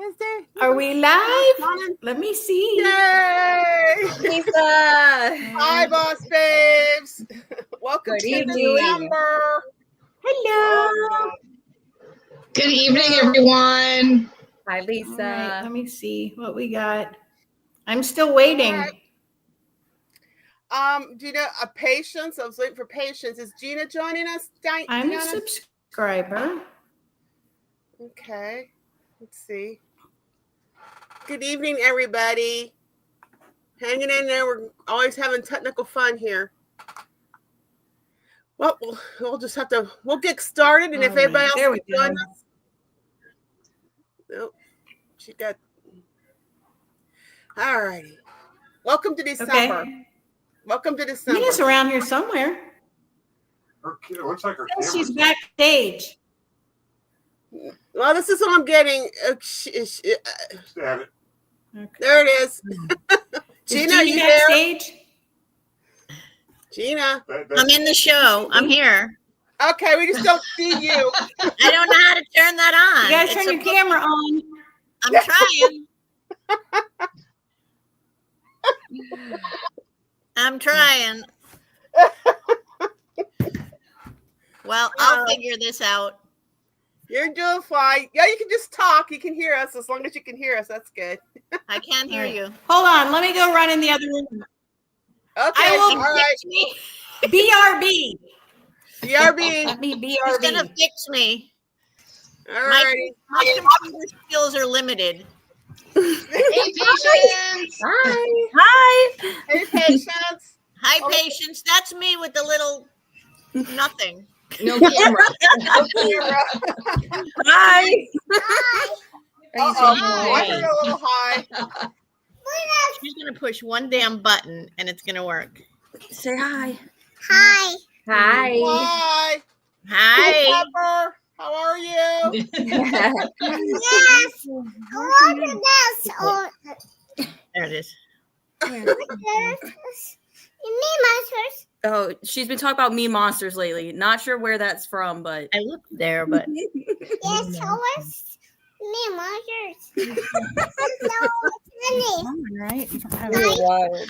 Is there? Are we live? Let me see. Yay! Lisa. Hi, Boss Babes. Welcome Good to evening. December. Hello. Good evening, everyone. Hi, All Lisa. right, let me see what we got. I'm still waiting. All right. Gina, Patience. I was waiting for Patience. Is Gina joining us? I'm a Deanna? subscriber. Okay. Let's see. Good evening, everybody. Hanging in there. We're always having technical fun here. Well, we'll just have to. We'll get started, and if All right, everybody else there we can join go. us. Nope. She got. All righty. Welcome to December. Okay. Welcome to December. Nina's around here somewhere. It looks like her Oh, camera's she's backstage. Well, this is what I'm getting. Stab it. Okay. There it is. Is Gina, are you there? backstage? Gina. I'm in the show. I'm here. Okay, we just don't see you. I don't know how to turn that on. You gotta It's turn your supposed- camera on. I'm trying. I'm trying. Well, I'll figure this out. You're doing fine. Yeah, you can just talk. You can hear us as long as you can hear us. That's good. I can't hear All right. you. Hold on, let me go run in the other room. Okay, I will all right. Fix me. BRB. BRB. Let me He's BRB. gonna fix me. All righty. My computer skills are limited. Hey, Patience. Hi. Hi. Hey, Patience. Hi, Patience. That's me with the little nothing. No camera. Hi. Uh-oh. I heard a little high. She's gonna push one damn button and it's gonna work. Say hi. Hi. Hi. Hi. Hi. Pepper. How are you? Yes. What is this? Oh, There it is. what is this? Me monsters. Oh, she's been talking about me monsters lately. Not sure where that's from, but I looked there, but Yes, show us me monsters. No, it's funny. Right. wild.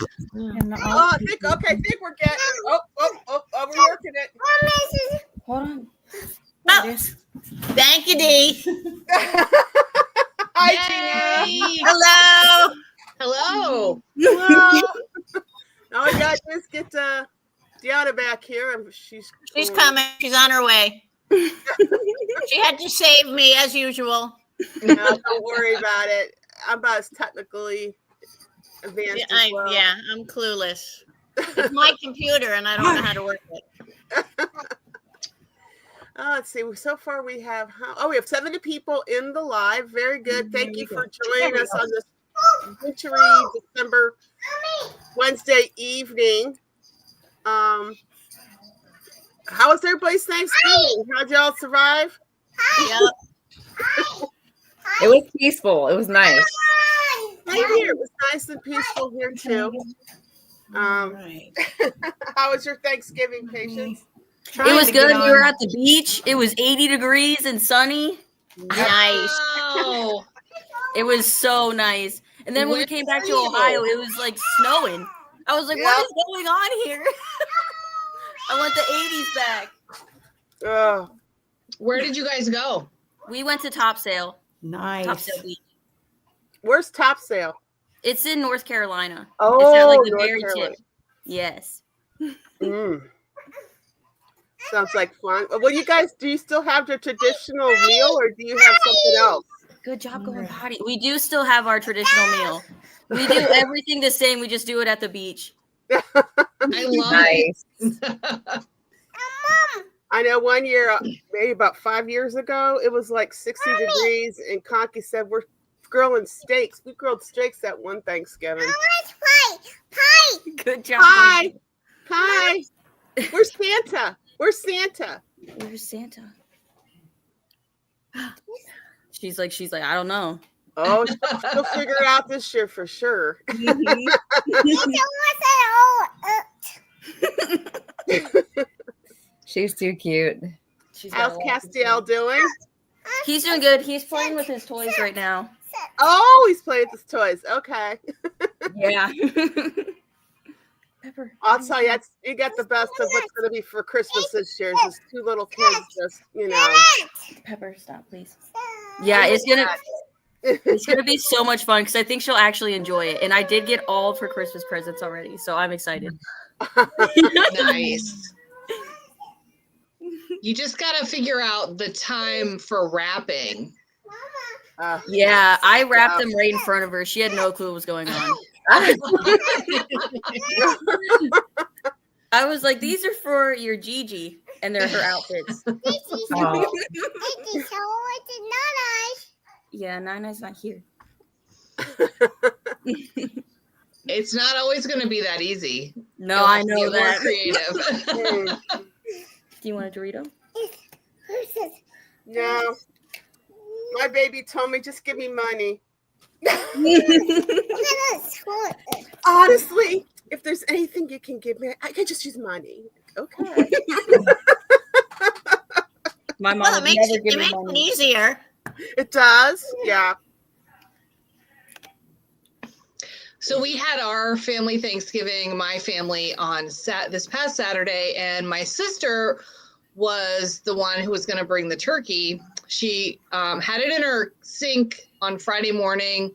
Oh, I think we're getting. Oh, we're working it. What is this? Hold on. oh, thank you, Dee. Hi, Gina. Hello. Hello. Hello. Now we got to just get Deanna back here. She's Coming. She's on her way. She had to save me as usual. No, don't worry about it. I'm about as technically advanced as well. Yeah, I'm clueless. It's my computer and I don't know how to work it. Let's see. So far we have we have 70 people in the live. Very good. Thank you for joining us on this wintry December Wednesday evening. How was everybody's Thanksgiving? How'd y'all survive? Yep. It was peaceful. It was nice. Right here. It was nice and peaceful here too. Right. How was your Thanksgiving, Patience? It was good. We were at the beach. It was 80 degrees and sunny. Nice. Wow. It was so nice. And then when we came back to Ohio, it was like snowing. I was like, what is going on here? I want the 80s back. Oh, Where did you guys go? We went to Topsail. Nice. Topsail Beach. where's Topsail? It's in North Carolina. Oh, It's at like the North very Carolina. tip. Yes. Mm. Sounds like fun. Well, you guys, do you still have your traditional meal, or do you have something else? Good job going potty. We do still have our traditional meal. We do everything the same. We just do it at the beach. I love it. I know one year, maybe about 5 years ago, it was like 60 degrees, and Conkys said we're grilling steaks. We grilled steaks that one Thanksgiving. Pie. Good job. Hi, hi. Where's Santa? Where's Santa? Where's Santa? She's like, I don't know. Oh, she'll figure it out this year for sure. She's too cute. How's Castiel doing? He's doing good. He's playing with his toys right now. Oh, he's playing with his toys. Okay. Yeah. Pepper. I'll tell you, you got the best of what's going to be for Christmas this year. Is two little kids just, Pepper, stop, please. Yeah, it's gonna be so much fun because I think she'll actually enjoy it. And I did get all of her Christmas presents already, so I'm excited. Nice. You just gotta figure out the time for wrapping. Yeah, I wrapped them right in front of her. She had no clue what was going on. I was like, these are for your Gigi, and they're her outfits. Yeah, Nana's not here. It's not always going to be that easy. No, You'll I have to know get more that. creative. Do you want a Dorito? No. My baby told me, just give me money. Honestly, if there's anything you can give me, I can just use money. Okay. My mom Well, would it makes never give me it money. easier. It does? Yeah. So we had our family Thanksgiving, my family, on this past Saturday, and my sister was the one who was going to bring the turkey. She had it in her sink on Friday morning.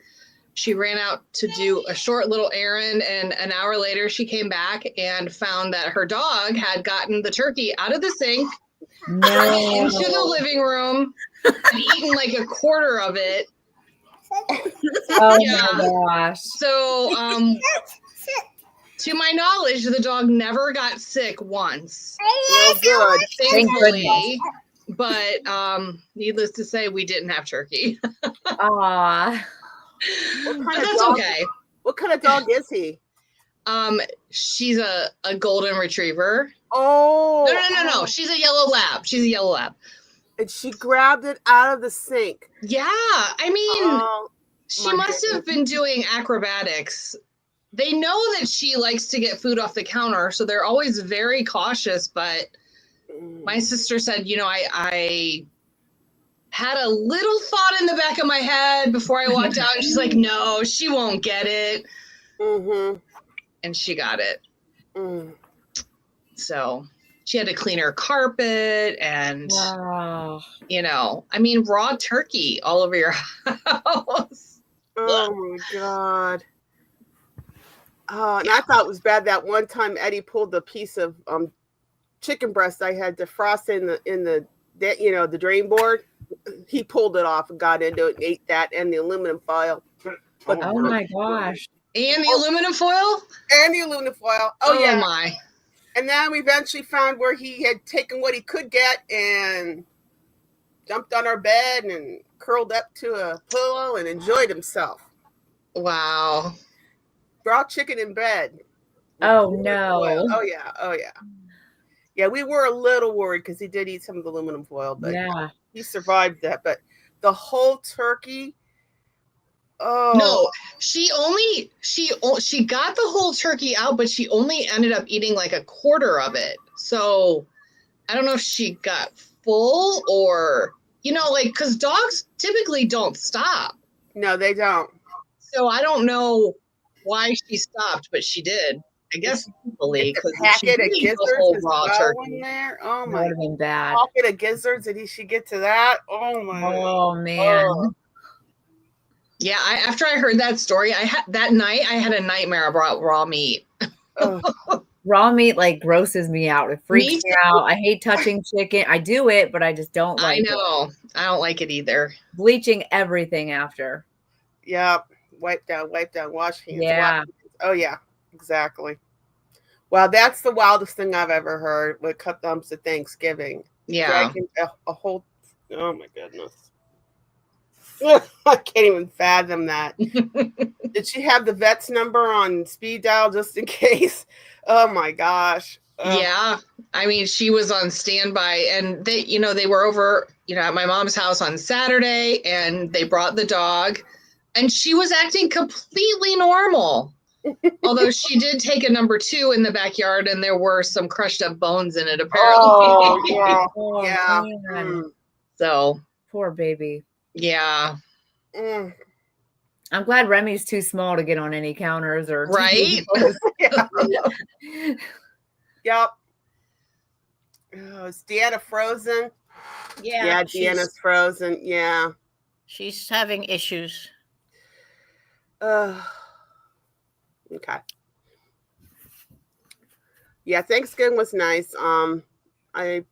She ran out to do a short little errand, and an hour later she came back and found that her dog had gotten the turkey out of the sink, brought it into the living room, and eaten like a quarter of it. Oh Yeah. my gosh. So, to my knowledge, the dog never got sick once. Oh, good. Thank Thankfully. But needless to say, we didn't have turkey. Aw. What But kind of that's dog? okay. What kind of dog is he? She's a golden retriever. Oh. No. She's a yellow lab. And she grabbed it out of the sink. Yeah. I mean, she my must have been doing acrobatics. They know that she likes to get food off the counter, so they're always very cautious. But my sister said, I had a little thought in the back of my head before I walked out, and she's like, no, she won't get it. Mm-hmm. And she got it. Mm. So she had to clean her carpet and, Wow. raw turkey all over your house. Oh my God. Oh, and I thought it was bad that one time Eddie pulled a piece of chicken breast I had defrosted in the drain board. He pulled it off and got into it and ate that and the aluminum foil. Oh my gosh. And the aluminum foil? And the aluminum foil. Oh yeah. My. And then we eventually found where he had taken what he could get and jumped on our bed and curled up to a pillow and enjoyed himself. Wow. Raw chicken in bed. Oh no. Oh yeah. Yeah, we were a little worried because he did eat some of the aluminum foil, but Yeah. he survived that. But the whole turkey. Oh no! She got the whole turkey out, but she only ended up eating like a quarter of it. So I don't know if she got full or because dogs typically don't stop. No, they don't. So I don't know why she stopped, but she did. I guess because packet of gizzards the whole as raw well turkey. in there. Oh That my! would have been bad. Pocket of gizzards. Did she get to that? Oh my! Oh man. Oh. Yeah, after I heard that story, that night I had a nightmare about raw meat. Raw meat grosses me out. It freaks me out. I hate touching chicken. I do it, but I just don't like it. I know. I don't like it either. Bleaching everything after. Yep. Wipe down, wash hands. Yeah. Wash hands. Oh yeah, exactly. Wow, that's the wildest thing I've ever heard when it comes to Thanksgiving. Yeah. Dragging a whole, oh my goodness. I can't even fathom that. Did she have the vet's number on speed dial just in case? Oh my gosh. Yeah. I mean, she was on standby and they were over, at my mom's house on Saturday and they brought the dog and she was acting completely normal. Although she did take a number 2 in the backyard and there were some crushed up bones in it apparently. Oh, yeah. Oh, Yeah. man. So Poor baby. yeah. I'm glad Remy's too small to get on any counters or Right? Yep. Oh, is Deanna frozen? Yeah, Deanna's frozen. Yeah. she's having issues. Okay. Yeah, Thanksgiving was nice. I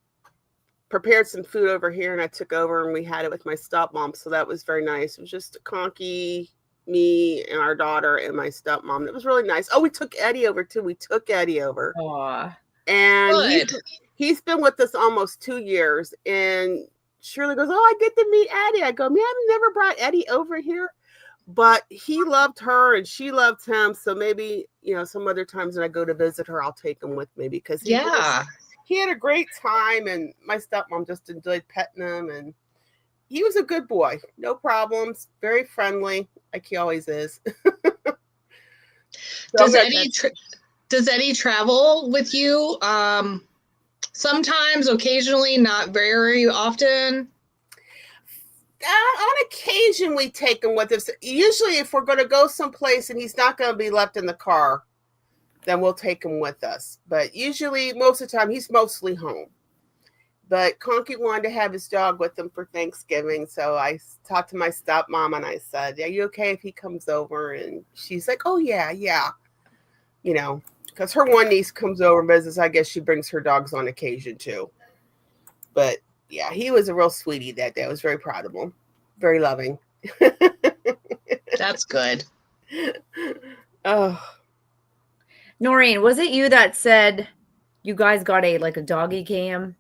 prepared some food over here and I took over and we had it with my stepmom. So that was very nice. It was just Conky, me, and our daughter and my stepmom. It was really nice. Oh, we took Eddie over too. We took Eddie over. Aw. And he's been with us almost 2 years. And Shirley goes, "Oh, I get to meet Eddie." I go, "Man, I've never brought Eddie over here." But he loved her and she loved him. So maybe, some other times when I go to visit her, I'll take him with me because he had a great time. And my stepmom just enjoyed petting him. And he was a good boy. No problems. Very friendly, like he always is. Does Eddie travel with you? Sometimes, occasionally, not very often. On occasion, we take him with us. Usually, if we're going to go someplace and he's not going to be left in the car, then we'll take him with us. But usually, most of the time, he's mostly home. But Conky wanted to have his dog with him for Thanksgiving. So I talked to my stepmom and I said, "Are you okay if he comes over?" And she's like, "Oh, yeah. Because her one niece comes over and visits. I guess she brings her dogs on occasion too. But yeah, he was a real sweetie that day. I was very proud of him. Very loving. That's good. Oh. Noreen, was it you that said you guys got a doggy cam?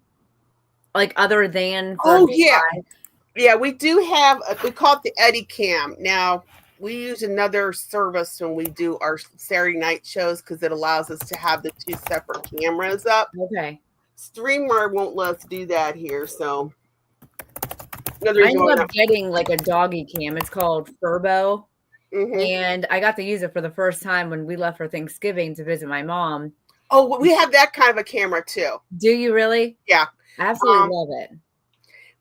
Like other than yeah. Yeah, we do have we call it the Eddie Cam. Now we use another service when we do our Saturday night shows because it allows us to have the 2 separate cameras up. Okay. StreamYard won't let us do that here, so I ended up getting a doggy cam. It's called Furbo. Mm-hmm. And I got to use it for the first time when we left for Thanksgiving to visit my mom. Oh, we have that kind of a camera too. Do you really? Yeah. I absolutely love it.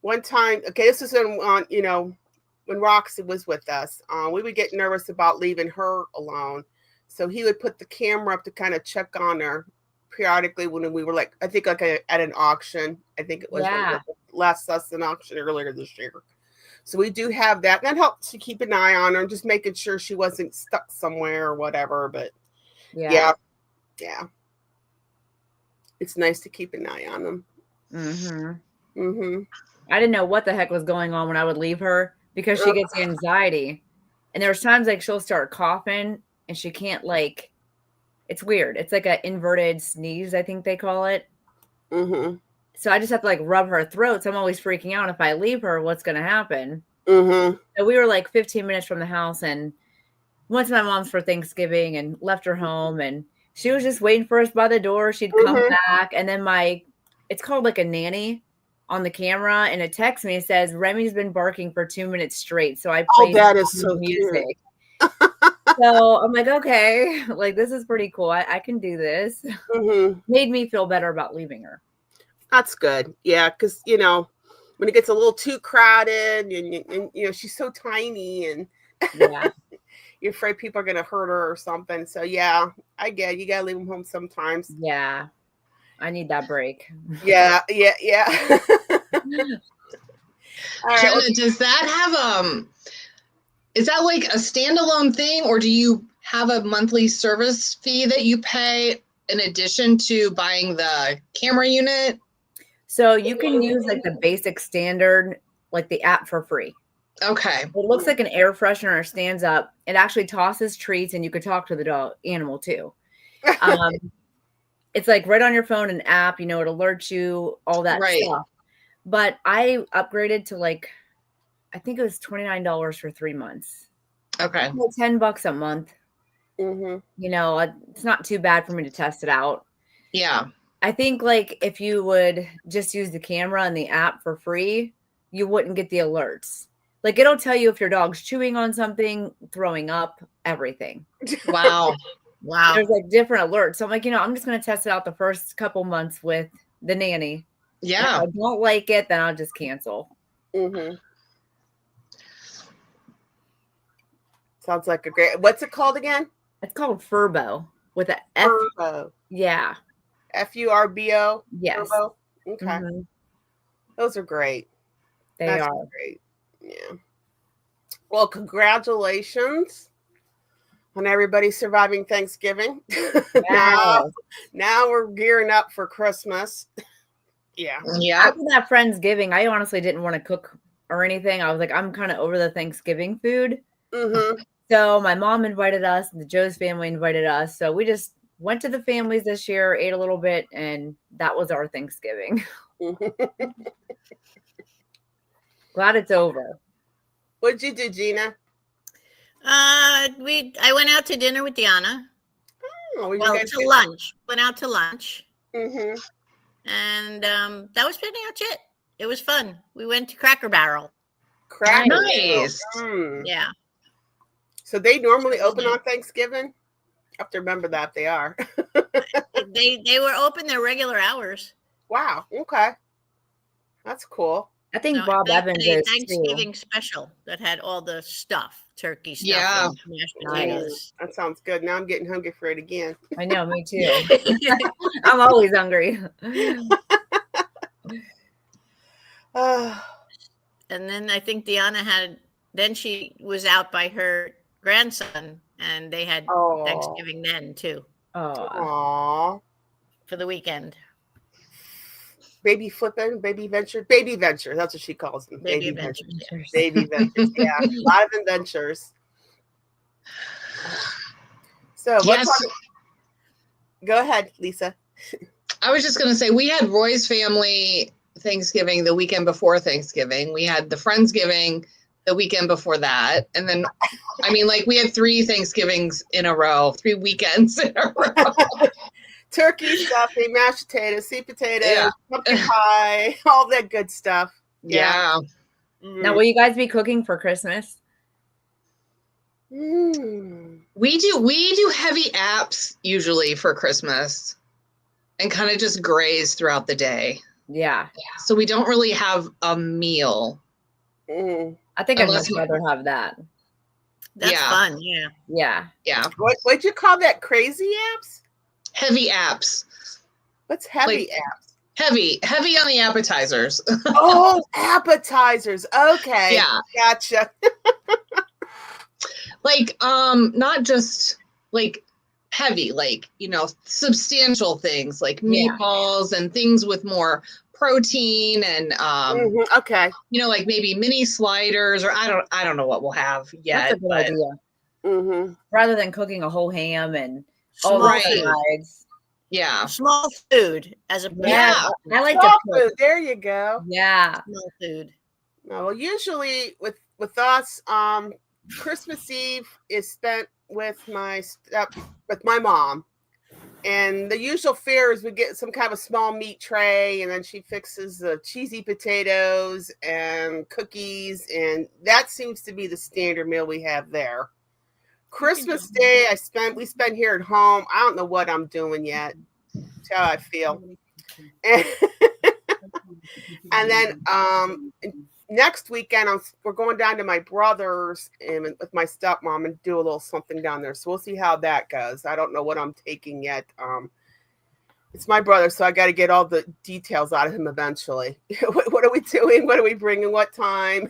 One time, this is when Roxy was with us, we would get nervous about leaving her alone. So he would put the camera up to kind of check on her periodically when we were at an auction. I think it was last Sussex auction earlier this year. So we do have that. That helps to keep an eye on her and just making sure she wasn't stuck somewhere or whatever. But yeah. It's nice to keep an eye on them. Mm-hmm. Mm-hmm. I didn't know what the heck was going on when I would leave her because she gets anxiety. And there's times she'll start coughing and she can't it's weird. It's like an inverted sneeze, I think they call it. Mm-hmm. So I just have to rub her throat. So I'm always freaking out if I leave her, what's going to happen? Mm-hmm. So we were 15 minutes from the house and went to my mom's for Thanksgiving and left her home. And she was just waiting for us by the door. She'd come back. And then it's called a nanny on the camera. And it texts me and says, "Remy's been barking for 2 minutes straight." So I played that is so music. So I'm okay, this is pretty cool. I can do this. Mm-hmm. Made me feel better about leaving her. That's good. Yeah, because, when it gets a little too crowded and she's so tiny and you're afraid people are going to hurt her or something. So, yeah, I get it. You got to leave them home sometimes. Yeah, I need that break. Yeah. Jenna, does that have is that a standalone thing, or do you have a monthly service fee that you pay in addition to buying the camera unit? So you can use the basic standard, the app for free. Okay. It looks like an air freshener. It stands up. It actually tosses treats, and you could talk to the animal too. It's right on your phone, an app. It alerts you, all that stuff. But I upgraded to I think it was $29 for 3 months. Okay. $10 a month. Mm-hmm. It's not too bad for me to test it out. Yeah. I think if you would just use the camera and the app for free, you wouldn't get the alerts. It'll tell you if your dog's chewing on something, throwing up, everything. Wow. There's different alerts. So I'm I'm just going to test it out the first couple months with the nanny. Yeah. And if I don't like it, then I'll just cancel. Mm-hmm. Sounds like a great. What's it called again? It's called Furbo with a F. Furbo. Yeah. Furbo. Yes. Furbo. Okay. Mhm. Those are great. They That's are. great. Yeah. Well, congratulations on everybody surviving Thanksgiving. now we're gearing up for Christmas. Yeah. After that Friendsgiving, I honestly didn't want to cook or anything. I was like, I'm kind of over the Thanksgiving food. Mm-hmm. So my mom invited us, and the Joe's family invited us. So we just went to the families this year, ate a little bit, and that was our Thanksgiving. Glad it's over. What'd you do, Gina? I went out to dinner with Deanna. Oh, to lunch. Went out to lunch. Mm-hmm. And that was pretty much it. It was fun. We went to Cracker Barrel. Nice. Yeah. So they normally open on Thanksgiving? I have to remember that they are. they were open their regular hours. Wow. Okay. That's cool. I think Bob Evans is Thanksgiving special that had all the stuff, turkey stuff. Yeah. Mashed potatoes. That sounds good. Now I'm getting hungry for it again. I know, me too. I'm always hungry. And then I think Deanna then she was out by her grandson, and they had Thanksgiving then too. Aww. For the weekend. Baby Flippin, Baby Venture. That's what she calls them. Baby Ventures. Yeah. Baby Ventures. Yeah. A lot of adventures. So go ahead, Lisa. I was just going to say, we had Roy's family Thanksgiving the weekend before Thanksgiving. We had the Friendsgiving the weekend before that. And then, we had 3 Thanksgivings in a row, 3 weekends in a row. Turkey stuffing, mashed potatoes, sweet potatoes, pumpkin pie, all that good stuff. Yeah. Now, will you guys be cooking for Christmas? We do heavy apps usually for Christmas and kind of just graze throughout the day. Yeah. So we don't really have a meal. I think I'd much rather have that. That's fun. Yeah. Yeah. Yeah. What'd you call that? Crazy apps? Heavy apps. What's heavy apps? Heavy on the appetizers. Oh, appetizers. Okay. Yeah. Gotcha. Not just heavy, substantial things like meatballs and things with more protein and okay. Maybe mini sliders, or I don't know what we'll have yet. That's a good idea. Rather than cooking a whole ham and all the sides. Yeah. Small food as a I like small to cook. food. There you go. Yeah. Small food. Well, usually with us, Christmas Eve is spent with my mom, and the usual fare is we get some kind of a small meat tray, and then she fixes the cheesy potatoes and cookies, and that seems to be the standard meal we have there. Christmas Day, we spend here at home. I don't know what I'm doing yet. That's how I feel. And then next weekend, we're going down to my brother's and with my stepmom and do a little something down there. So we'll see how that goes. I don't know what I'm taking yet. It's my brother, so I got to get all the details out of him eventually. What are we doing? What are we bringing? What time?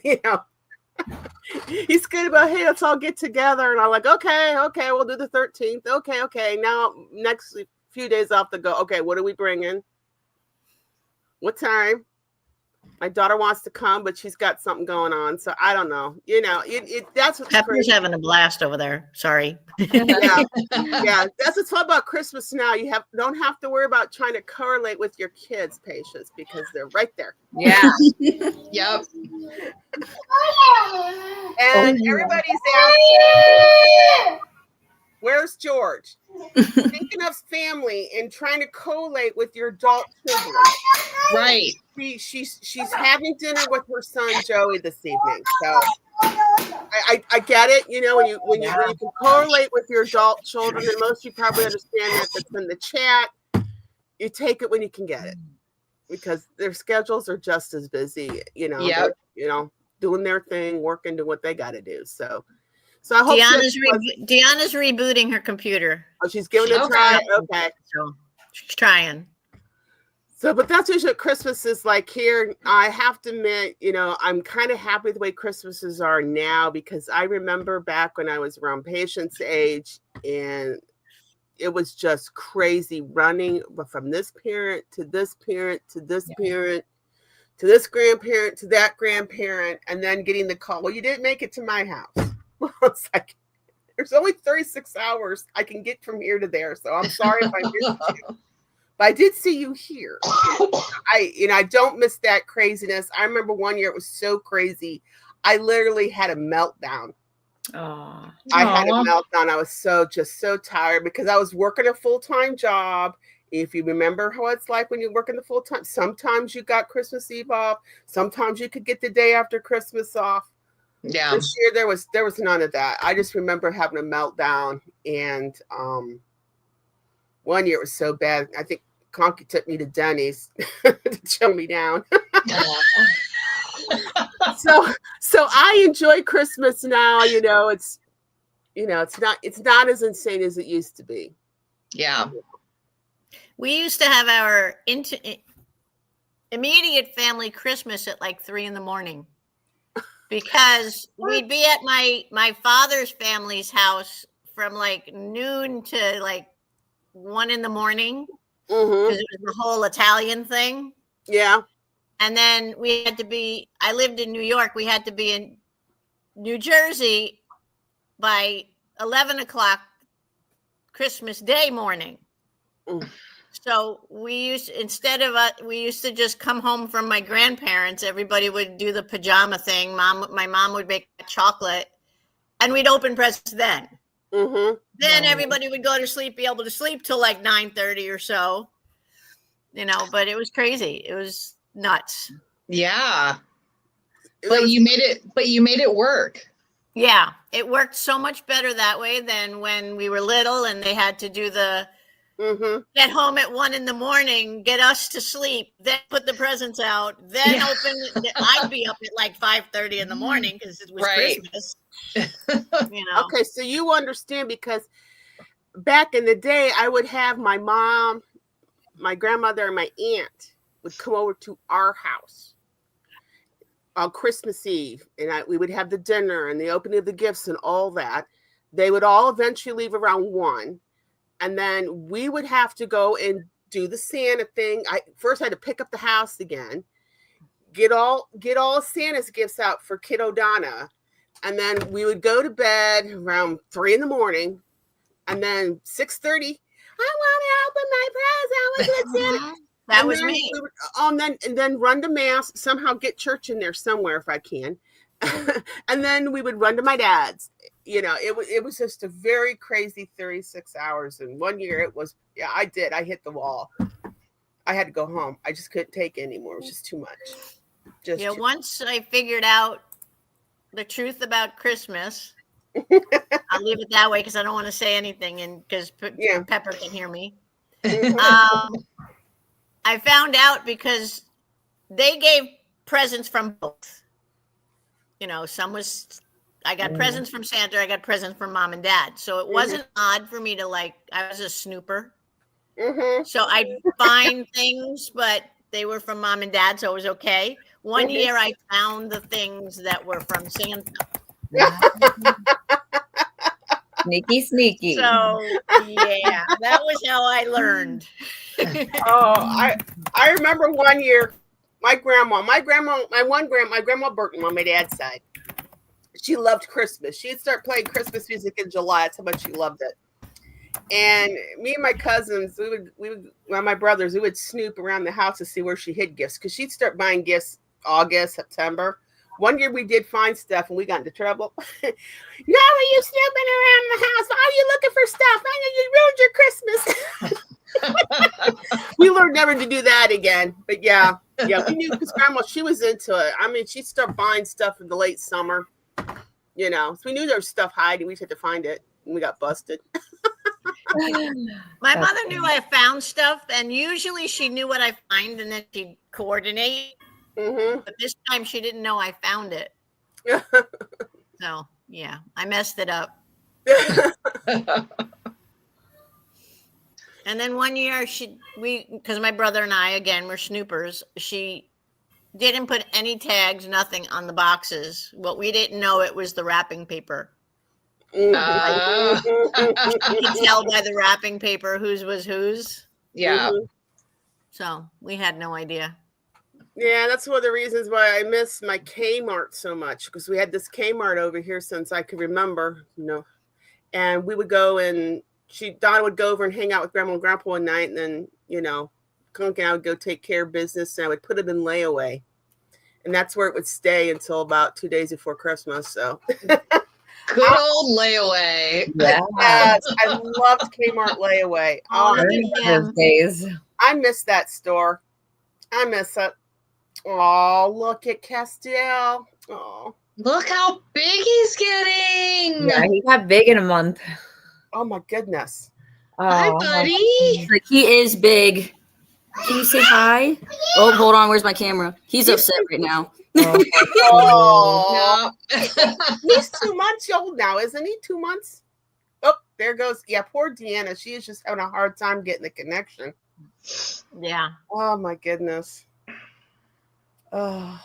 He's good about, hey, let's all get together. And I'm like, okay, we'll do the 13th. Okay. Now, next few days off to go. Okay, what are we bringing? What time? My daughter wants to come, but she's got something going on. So I don't know. That's what's Pepper's having a blast over there. Sorry. Yeah. That's what's fun about Christmas now. You don't have to worry about trying to correlate with your kids' patients because they're right there. Yeah. Yep. And everybody's out. Where's George? Thinking of family and trying to collate with your adult children. Right. She's having dinner with her son Joey this evening. So I get it. When you can correlate with your adult children, and most of you probably understand that's in the chat. You take it when you can get it because their schedules are just as busy. Doing their thing, working, doing what they got to do. So So I hope Deanna's rebooting her computer. Oh, she's giving it a try. Okay. So she's trying. So, but that's usually what Christmas is like here. I have to admit, I'm kind of happy with the way Christmases are now, because I remember back when I was around Patient's age, and it was just crazy running from this parent to this parent to this parent to this grandparent to that grandparent, and then getting the call, well, you didn't make it to my house. Well, it's like, there's only 36 hours I can get from here to there. So I'm sorry if I missed you. But I did see you here. I don't miss that craziness. I remember one year it was so crazy. I literally had a meltdown. Oh, I had a meltdown. I was so tired because I was working a full-time job. If you remember how it's like when you're working the full-time, sometimes you got Christmas Eve off. Sometimes you could get the day after Christmas off. Yeah. This year there was none of that. I just remember having a meltdown, and one year it was so bad. I think Conky took me to Denny's to chill me down. So I enjoy Christmas now. It's not as insane as it used to be. Yeah. We used to have our immediate family Christmas at like 3 a.m. because we'd be at my father's family's house from like noon to like 1 a.m. because it was the whole Italian thing. Yeah. And then I lived in New York. We had to be in New Jersey by 11 o'clock Christmas Day morning. So we used to just come home from my grandparents. Everybody would do the pajama thing. My mom would make chocolate, and we'd open presents then. Mm-hmm. Then everybody would go to sleep, be able to sleep till like 9:30 or so. But it was crazy. It was nuts. Yeah. But you made it work. Yeah, it worked so much better that way than when we were little and they had to do the get home at 1 a.m, get us to sleep, then put the presents out, then open. I'd be up at like 5:30 in the morning because it was Christmas. Okay, so you understand, because back in the day, I would have my mom, my grandmother, and my aunt would come over to our house on Christmas Eve, and we would have the dinner and the opening of the gifts and all that. They would all eventually leave around 1, and then we would have to go and do the Santa thing. I had to pick up the house again, get all Santa's gifts out for kiddo Donna, and then we would go to bed around 3 a.m, and then 6:30, I want to open my present with Santa. That was me. And then run to mass, somehow get church in there somewhere if I can. And then we would run to my dad's. It was just a very crazy 36 hours. And one year I hit the wall. I had to go home. I just couldn't take it anymore. It was just too much. Once I figured out the truth about Christmas, I'll leave it that way because I don't want to say anything, and because Pepper can hear me. I found out because they gave presents from both. I got presents from Santa, I got presents from mom and dad. So it wasn't odd for me to I was a snooper. So I'd find things, but they were from mom and dad, so it was okay. One year I found the things that were from Santa. Sneaky. So yeah, that was how I learned. I remember one year, my grandma Burton on my dad's side, she loved Christmas. She'd start playing Christmas music in July. That's how much she loved it. And me and my cousins, my brothers, we would snoop around the house to see where she hid gifts, because she'd start buying gifts August, September. One year we did find stuff and we got into trouble. Now are you snooping around the house? Why are you looking for stuff? I know you ruined your Christmas. We learned never to do that again. But yeah, we knew, because Grandma, she was into it. I mean, she'd start buying stuff in the late summer, so we knew there was stuff hiding. We just had to find it, and we got busted. My mother knew I found stuff, and usually she knew what I find, and then she'd coordinate. But this time she didn't know I found it. So Yeah, I messed it up. And then one year because my brother and I, again, were snoopers, she didn't put any tags, nothing on the boxes. Well, we didn't know it was the wrapping paper. You could tell by the wrapping paper whose was whose. Yeah. So we had no idea. Yeah, that's one of the reasons why I miss my Kmart so much, because we had this Kmart over here since I could remember, and we would go and Donna would go over and hang out with Grandma and Grandpa one night, and then, Conky and I would go take care of business, and I would put it in layaway. And that's where it would stay until about 2 days before Christmas. So good old layaway. Yes, I loved Kmart layaway. Those days. I miss that store. I miss it. Oh, look at Castile. Oh, look how big he's getting. Yeah, he got big in a month. Oh my goodness. Hi, buddy. Like, he is big. Can you say hi? Oh, hold on. Where's my camera? He's upset right now. Oh. He's 2 months old now, isn't he? 2 months? Oh, there goes. Yeah, poor Deanna. She is just having a hard time getting the connection. Yeah. Oh my goodness. Oh.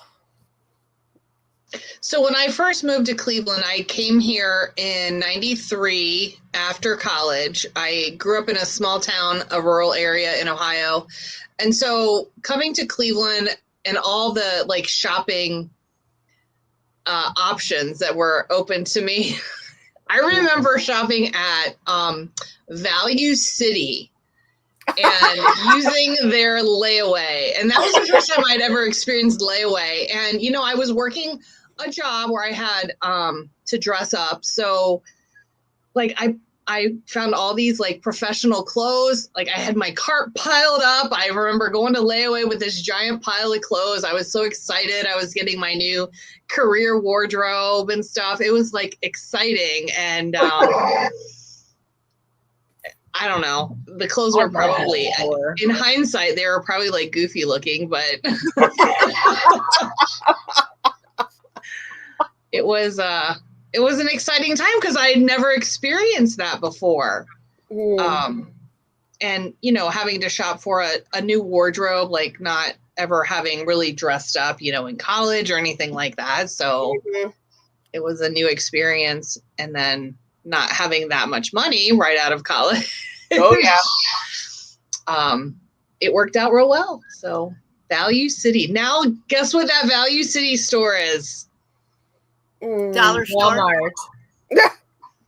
So when I first moved to Cleveland, I came here in 93 after college. I grew up in a small town, a rural area in Ohio. And so coming to Cleveland and all the like shopping options that were open to me, I remember shopping at Value City and using their layaway. And that was the first time I'd ever experienced layaway. And, I was working a job where I had to dress up. So like I found all these like professional clothes. Like I had my cart piled up. I remember going to layaway with this giant pile of clothes. I was so excited. I was getting my new career wardrobe and stuff. It was like exciting. And I don't know. The clothes were probably, in hindsight, they were probably like goofy looking, but it was an exciting time because I had never experienced that before. And, having to shop for a new wardrobe, like not ever having really dressed up, in college or anything like that. So it was a new experience. And then not having that much money right out of college. Oh, yeah. It worked out real well. So Value City. Now, guess what that Value City store is? Dollar store. Walmart.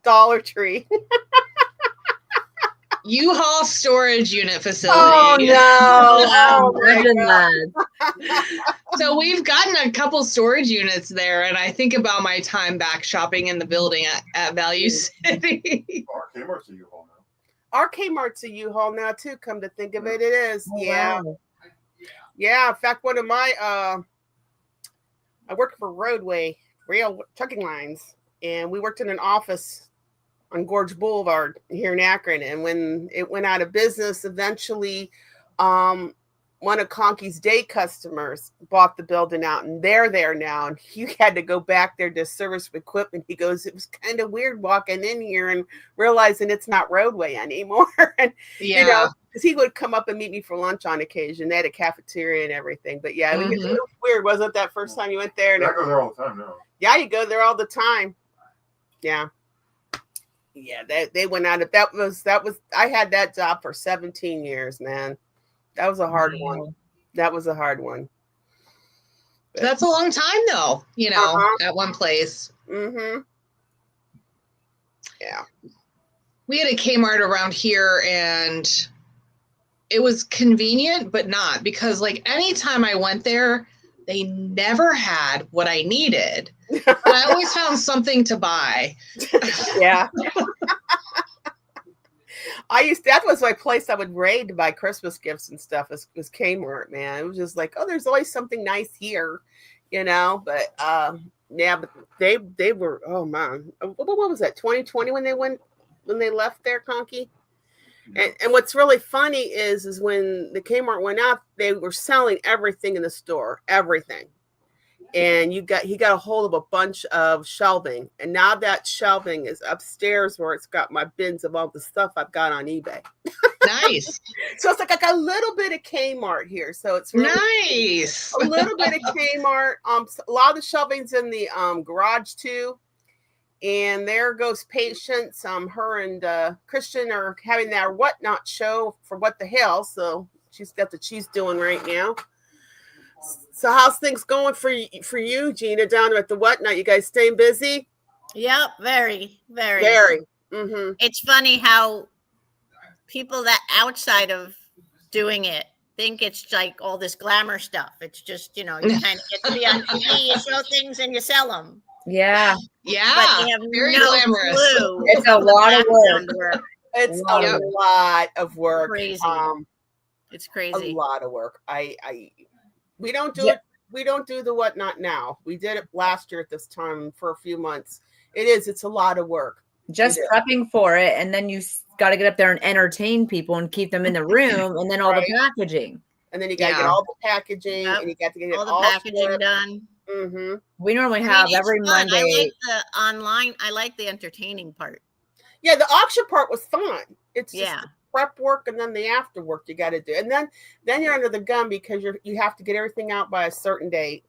Dollar Tree. U-Haul storage unit facility. Oh, no. Imagine that. So we've gotten a couple storage units there, and I think about my time back shopping in the building at Value City. Our Kmart's a U-Haul now. Our Kmart's a U-Haul now, too, come to think of it. It is. Oh, Yeah. wow. Yeah. In fact, one of my, I worked for Roadway Rail Trucking Lines, and we worked in an office on Gorge Boulevard here in Akron. And when it went out of business, eventually one of Conkys' day customers bought the building out, and they're there now. And he had to go back there to service equipment. He goes, it was kind of weird walking in here and realizing it's not Roadway anymore. And, Yeah. because he would come up and meet me for lunch on occasion. They had a cafeteria and everything. But yeah, it was weird. Wasn't that first time you went there? And I go there all the time now. yeah, you go there all the time. Yeah. Yeah, they went out of that was I had that job for 17 years, man. That was a hard one. That was a hard one. But, that's a long time though, at one place. Mm-hmm. Yeah. We had a Kmart around here, and it was convenient, but not, because like anytime I went there, they never had what I needed. But I always found something to buy. Yeah. That was my place I would raid to buy Christmas gifts and stuff, was Kmart, man. It was just like, oh, there's always something nice here, but yeah, but they were, oh man, what was that, 2020 when they left there, Conky? And what's really funny is when the Kmart went out, they were selling everything in the store, everything. and he got a hold of a bunch of shelving, and now that shelving is upstairs where it's got my bins of all the stuff I've got on eBay. Nice. So it's like I got a little bit of Kmart here. So it's really Nice. a little bit of Kmart. A lot of the shelving's in the garage too. And there goes Patience. Her and Christian are having their Whatnot show for What the Hell. So that's what she's doing right now. So how's things going for you, Gina, down at the Whatnot? You guys staying busy? Yep, very, very. Very. Mm-hmm. It's funny how people that outside of doing it think it's like all this glamour stuff. It's just, you kind of get to be on TV, you show things and you sell them. Yeah. Yeah. But they have very no glamorous. clue. It's a lot of work. It's a lot of work. Crazy. It's crazy. A lot of work. We don't do it. We don't do the Whatnot now. We did it last year at this time for a few months. It's a lot of work. Just prepping for it, and then you got to get up there and entertain people and keep them in the room, and then all the packaging. And then you got to get all the packaging, and you got to get all the packaging done. Mm-hmm. We normally have every Monday. I like the online. I like the entertaining part. Yeah, the auction part was fun. It's just the prep work and then the after work you got to do, and then you're under the gun because you have to get everything out by a certain date,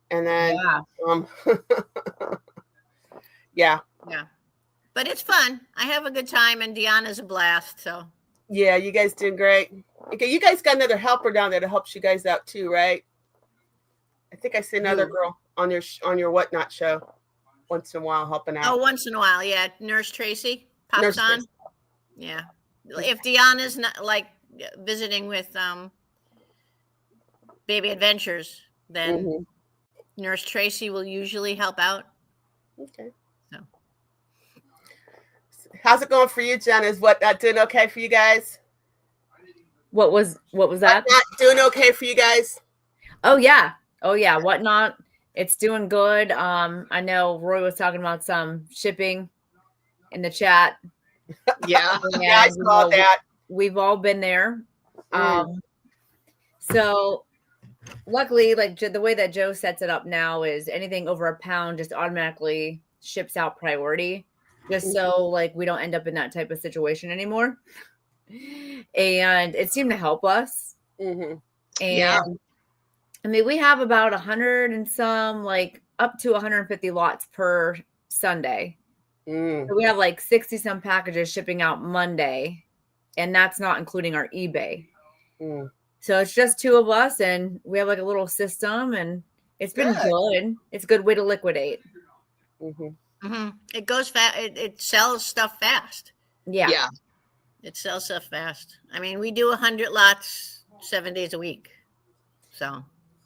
and then yeah. But it's fun. I have a good time, and Deanna's a blast. So yeah, you guys doing great. Okay, you guys got another helper down there that helps you guys out too, right? I think I see another girl on your Whatnot show once in a while helping out. Oh, once in a while, yeah. Nurse Tracy pops on. Yeah. If Deanna's not like visiting with Baby Adventures, then Nurse Tracy will usually help out. Okay. So how's it going for you, Jen? Is Whatnot doing okay for you guys? What was that? Whatnot doing okay for you guys? Oh yeah. Whatnot. It's doing good. I know Roy was talking about some shipping in the chat. Yeah. Yeah, I saw that. We've all been there. So luckily, like the way that Joe sets it up now is anything over a pound just automatically ships out priority, just so like we don't end up in that type of situation anymore. And it seemed to help us. And I mean, we have about 100 and some, like up to 150 lots per Sunday. So we have like 60 some packages shipping out Monday, and that's not including our eBay. So it's just two of us, and we have like a little system, and it's been good. It's a good way to liquidate. It goes fast. It sells stuff fast. Yeah. It sells stuff fast. I mean, we do 100 lots 7 days a week. So,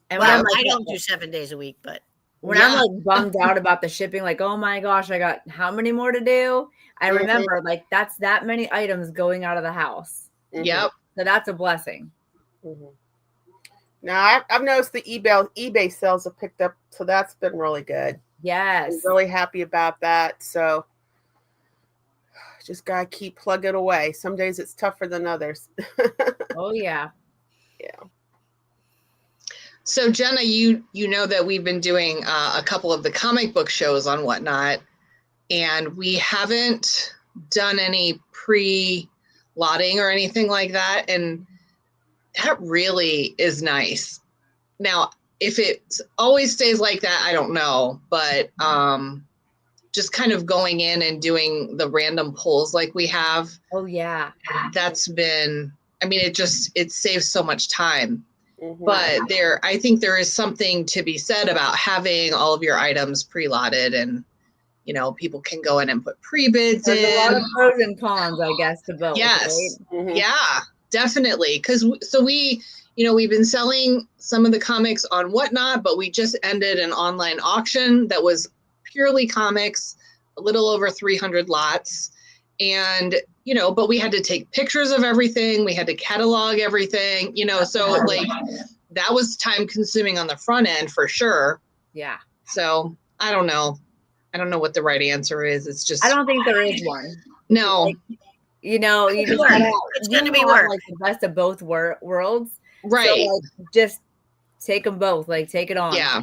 and I don't do 7 days a week, but when I'm like bummed out about the shipping, like, oh my gosh, I got how many more to do? I remember like that's that many items going out of the house. Yep. So that's a blessing. Now I've noticed the eBay sales have picked up, so that's been really good. Yes. I'm really happy about that. So just gotta keep plugging away. Some days it's tougher than others. Oh yeah. So Jenna, you know that we've been doing a couple of the comic book shows on Whatnot, and we haven't done any pre-lotting or anything like that, and that really is nice. Now, if it always stays like that, I don't know, but just kind of going in and doing the random pulls like we have. Oh yeah. That's been, I mean, it saves so much time. But I think there is something to be said about having all of your items pre-lotted, and people can go in and put pre-bids in. There's a lot of pros and cons, I guess, to both. Yes. Right? Yeah, definitely. Because we've been selling some of the comics on Whatnot, but we just ended an online auction that was purely comics, a little over 300 lots. And, but we had to take pictures of everything. We had to catalog everything, so like that was time consuming on the front end for sure. Yeah. So I don't know. I don't know what the right answer is. It's just, I don't think there is one. No. Like, you just it's going to be work. Like the best of both worlds. Right. So, like, just take them both. Like take it on. Yeah.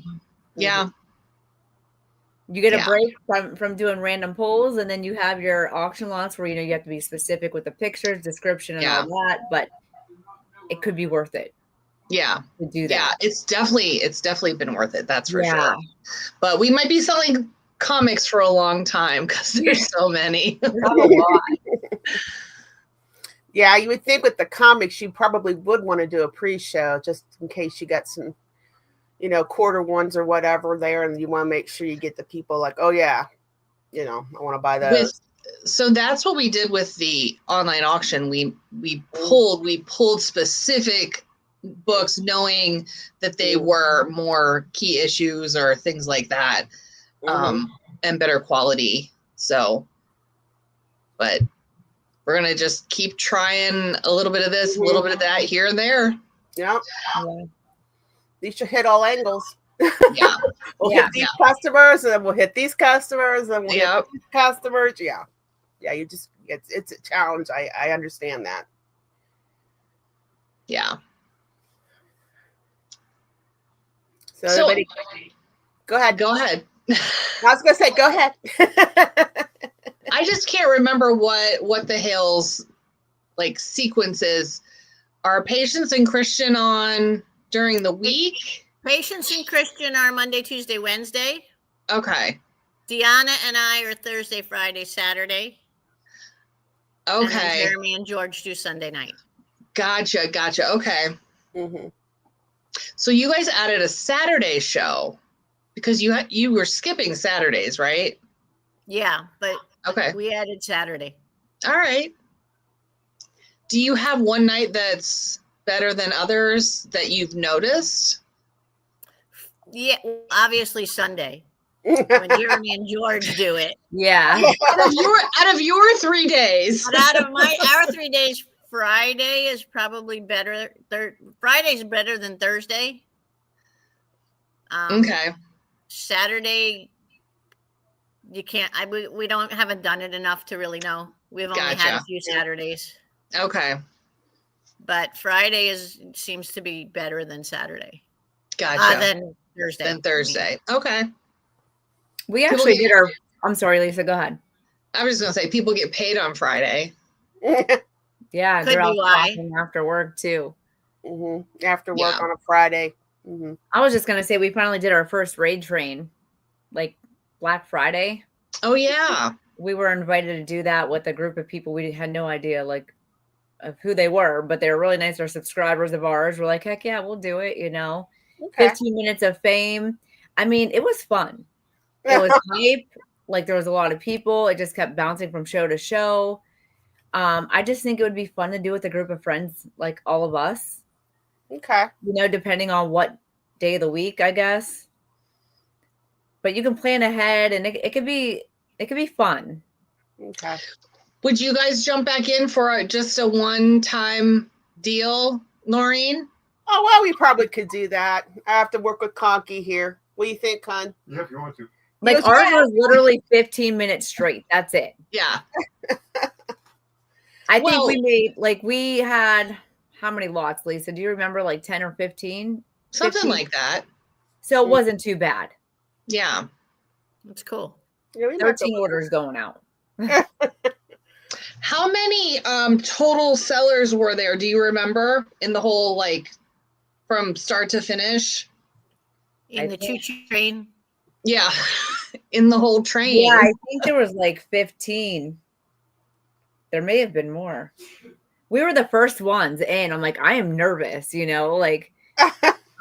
Yeah. You get a Yeah. break from doing random polls, and then you have your auction lots where you have to be specific with the pictures, description, and all that. But it could be worth it. Yeah. To do that. Yeah, it's definitely been worth it. That's for Yeah. sure. But we might be selling comics for a long time because there's so many. There's a lot. Yeah, you would think with the comics, you probably would want to do a pre-show just in case you got some, quarter ones or whatever there, and you want to make sure you get the people like, oh yeah, I want to buy those. So that's what we did with the online auction. We pulled specific books knowing that they were more key issues or things like that, and better quality. So, but we're going to just keep trying a little bit of this, a little bit of that here and there. Yep. Yeah. These should hit all angles. Yeah. We'll hit these customers, and then we'll hit these customers, and we'll hit these customers. Yeah. Yeah, it's a challenge. I understand that. Yeah. So everybody, go ahead. Go ahead. I was going to say, go ahead. I just can't remember what the hell's like sequences. Are Patience and Christian on during the week? Patience and Christian are Monday, Tuesday, Wednesday. Okay. Deanna and I are Thursday, Friday, Saturday. Okay. And Jeremy and George do Sunday night. Gotcha. Okay. So you guys added a Saturday show because you were skipping Saturdays, right? Yeah, but okay, we added Saturday. All right. Do you have one night that's better than others that you've noticed? Yeah, obviously Sunday. When Jeremy and George do it. Yeah. out of your 3 days. But out of our 3 days, Friday is probably better. Friday's better than Thursday. Okay. Saturday, you can't. We haven't done it enough to really know. We've only had a few Saturdays. Okay. But Friday seems to be better than Saturday. Gotcha. Than Thursday. Okay. We actually did our. I'm sorry, Lisa. Go ahead. I was just gonna say people get paid on Friday. Yeah, could be why. After work too. After work on a Friday. I was just gonna say we finally did our first raid train, like Black Friday. Oh yeah. We were invited to do that with a group of people. We had no idea of who they were, but they were really nice. They're subscribers of ours. We're like, heck yeah, we'll do it. 15 minutes of fame. I mean, it was fun. It was hype. Like there was a lot of people. It just kept bouncing from show to show. I just think it would be fun to do with a group of friends, like all of us. Okay. Depending on what day of the week, I guess. But you can plan ahead, and it could be fun. Okay. Would you guys jump back in for just a one-time deal, Noreen? Oh well, we probably could do that. I have to work with Conky here. What do you think, Con? Yeah, if you want to. Like ours was literally 15 minutes straight. That's it. Yeah. I think we had how many lots, Lisa? Do you remember 10 or 15? Something 15? like that. So it wasn't too bad. Yeah. That's cool. Yeah, 13 orders going out. How many total sellers were there? Do you remember in the whole from start to finish? In the choo-choo train? Yeah. In the whole train. Yeah, I think there was 15. There may have been more. We were the first ones in. I'm I am nervous,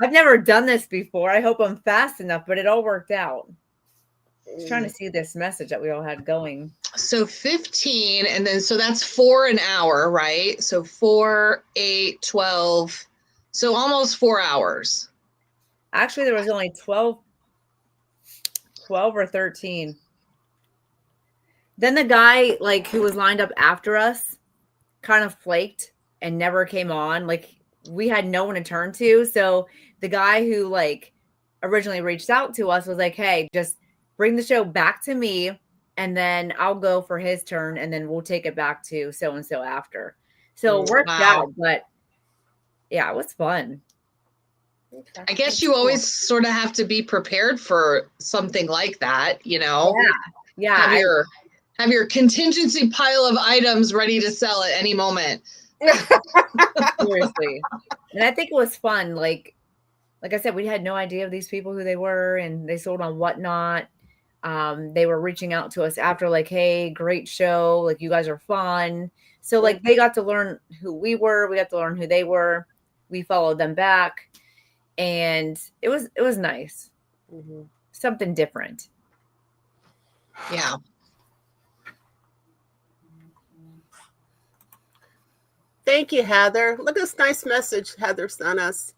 I've never done this before. I hope I'm fast enough, but it all worked out. I was trying to see this message that we all had going. So 15, and then so that's 4 an hour, right? So 4, 8, 12. So almost 4 hours. Actually, there was only 12 or 13. Then the guy who was lined up after us kind of flaked and never came on. We had no one to turn to. So the guy who originally reached out to us was like, hey, just bring the show back to me and then I'll go for his turn and then we'll take it back to so-and-so after. So it worked out, but yeah, it was fun. Okay. I guess That's you cool. always sort of have to be prepared for something like that, you know? Yeah. Have your contingency pile of items ready to sell at any moment. Seriously. And I think it was fun. Like I said, we had no idea of these people, who they were, and they sold on Whatnot. They were reaching out to us after, like, hey, great show. Like, you guys are fun. So, like, they got to learn who we were. We got to learn who they were. We followed them back. And it was nice. Mm-hmm. Something different. Yeah. Thank you, Heather. Look at this nice message Heather sent us.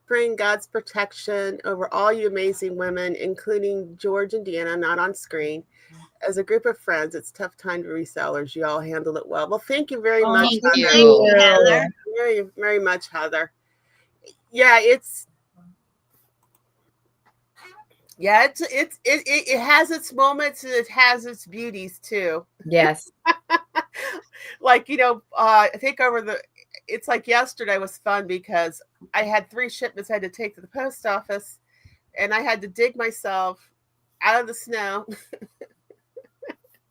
Praying God's protection over all you amazing women, including George and Deanna, not on screen. As a group of friends, it's tough time to resellers. You all handled it well. Well, thank you very much, Thank Heather. Thank you, Heather. Very, very much, Heather. Yeah, it has its moments and it has its beauties too. Yes. Like, I think it's like yesterday was fun because I had 3 shipments I had to take to the post office and I had to dig myself out of the snow.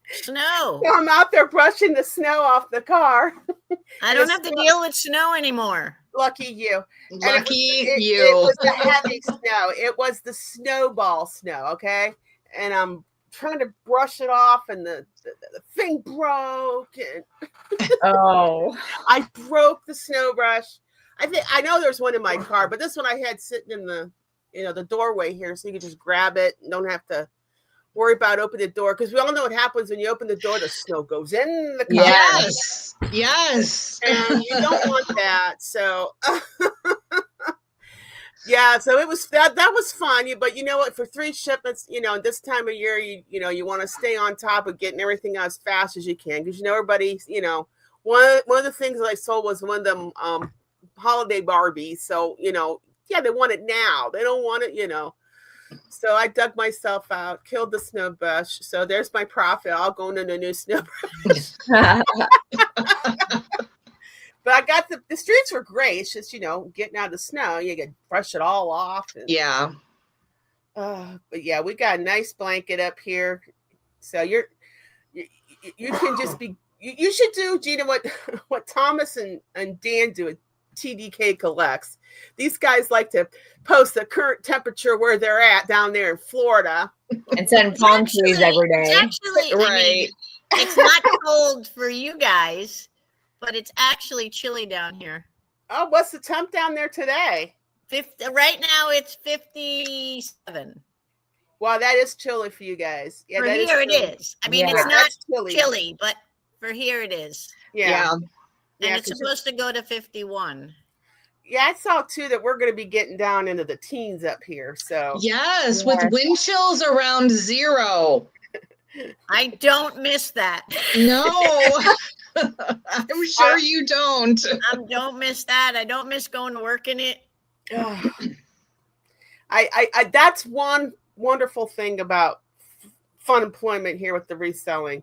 Snow. So I'm out there brushing the snow off the car. I don't have to deal with snow anymore. Lucky you. Lucky It you. was the heavy snow. It was the snowball snow, okay? And I'm trying to brush it off and the thing broke. And Oh. I broke the snow brush. I know there's one in my car, but this one I had sitting in the the doorway here, so you can just grab it and don't have to worry about opening the door, because we all know what happens when you open the door. The snow goes in the car. Yes. And you don't want that. So yeah, so it was that was fun. But you know what? For 3 shipments, this time of year, you want to stay on top of getting everything out as fast as you can, because everybody, one of the things that I sold was one of them holiday Barbies. So they want it now. They don't want it, So I dug myself out, killed the snow brush. So there's my profit. I'll go into the new snow brush. But I got the streets were great. It's just, getting out of the snow, you can brush it all off. And, yeah. But yeah, we got a nice blanket up here. So you can just be, you should do, Gina, what Thomas and Dan do at TDK Collects. These guys like to post the current temperature where they're at down there in Florida. And send palm trees every day. Actually, right. It's not cold for you guys, but it's actually chilly down here. Oh, what's the temp down there today? Right now it's 57. Wow, that is chilly for you guys. Yeah, for here it is. I mean, it's not chilly, but for here it is. Yeah. And it's supposed to go to 51. Yeah, I saw too that we're going to be getting down into the teens up here. So yes, with wind chills around 0. I don't miss that. No, I'm sure you don't. I don't miss that. I don't miss going to work in it. I that's one wonderful thing about fun employment here with the reselling.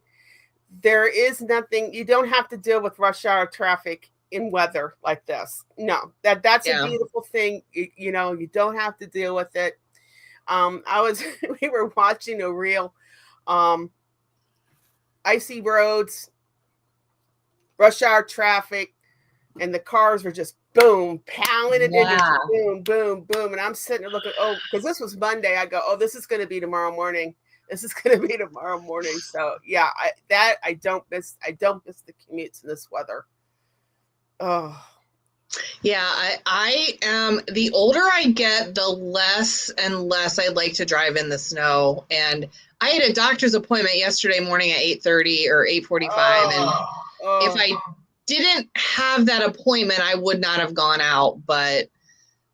There is nothing, you don't have to deal with rush hour traffic in weather like this. No, that's a beautiful thing. You don't have to deal with it. We were watching a reel, icy roads, rush hour traffic, and the cars were just boom, pounding it into boom, boom, boom. And I'm sitting there looking, because this was Monday. I go, this is going to be tomorrow morning. This is going to be tomorrow morning. So yeah, I don't miss the commutes in this weather. Oh. Yeah, I am, the older I get, the less and less I like to drive in the snow. And I had a doctor's appointment yesterday morning at 8:30 or 8:45. And if I didn't have that appointment, I would not have gone out, but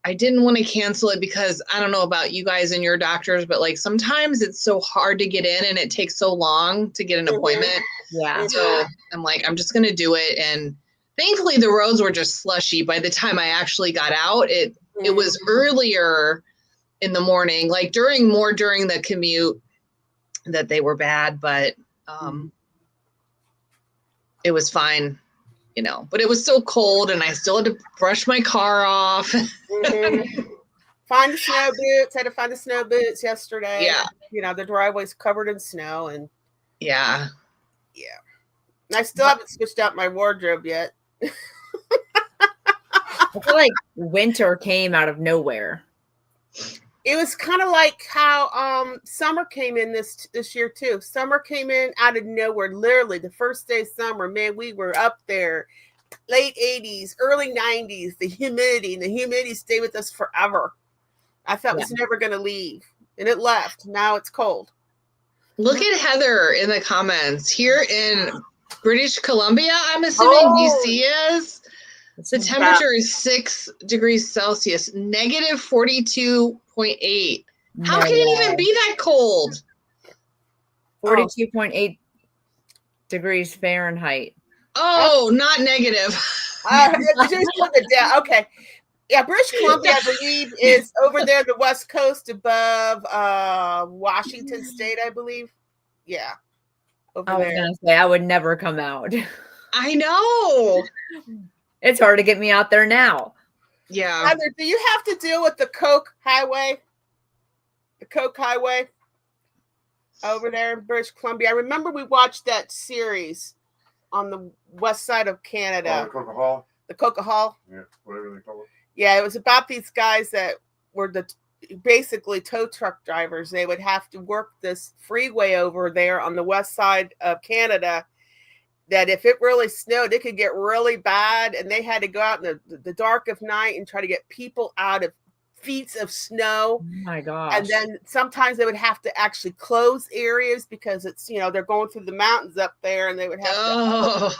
I didn't want to cancel it because I don't know about you guys and your doctors, but like sometimes it's so hard to get in and it takes so long to get an appointment. Yeah. So I'm like, I'm just going to do it. And thankfully the roads were just slushy by the time I actually got out. It was earlier in the morning, like during the commute that they were bad, but it was fine. you know, but it was so cold and I still had to brush my car off. Find the snow boots. Had to find the snow boots yesterday. Yeah. You know, the driveway's covered in snow and Yeah. And I still haven't switched out my wardrobe yet. I feel like winter came out of nowhere. It was kind of like how summer came in this year too. Summer came in out of nowhere. Literally, the first day of summer, man, we were up there, late 80s, early 90s. The humidity stayed with us forever. I thought it was never going to leave, and it left. Now it's cold. Look at Heather in the comments here in British Columbia. I'm assuming BC is. The temperature is 6 degrees Celsius, negative 42.8. How can it even be that cold? 42.8 degrees Fahrenheit. Oh, not negative. Okay. Yeah, British Columbia, I believe, is over there, the west coast above Washington State, I believe. Yeah. I was going to say, I would never come out. I know. It's hard to get me out there now. Yeah. Heather, do you have to deal with the Coke Highway? The Coke Highway over there in British Columbia. I remember we watched that series on the west side of Canada. The Coca Hall? The Coca Hall? Yeah, whatever they call it. Yeah, it was about these guys that were basically tow truck drivers. They would have to work this freeway over there on the west side of Canada, that if it really snowed, it could get really bad. And they had to go out in the dark of night and try to get people out of feet of snow. Oh my gosh. And then sometimes they would have to actually close areas because it's, you know, they're going through the mountains up there and they would have to.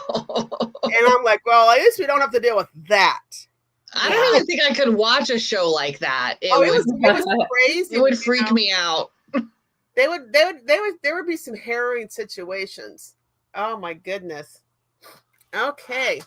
And I'm like, well, at least we don't have to deal with that. I don't even think I could watch a show like that. It was crazy. It would freak me out. There would be some harrowing situations. Oh my goodness. Okay.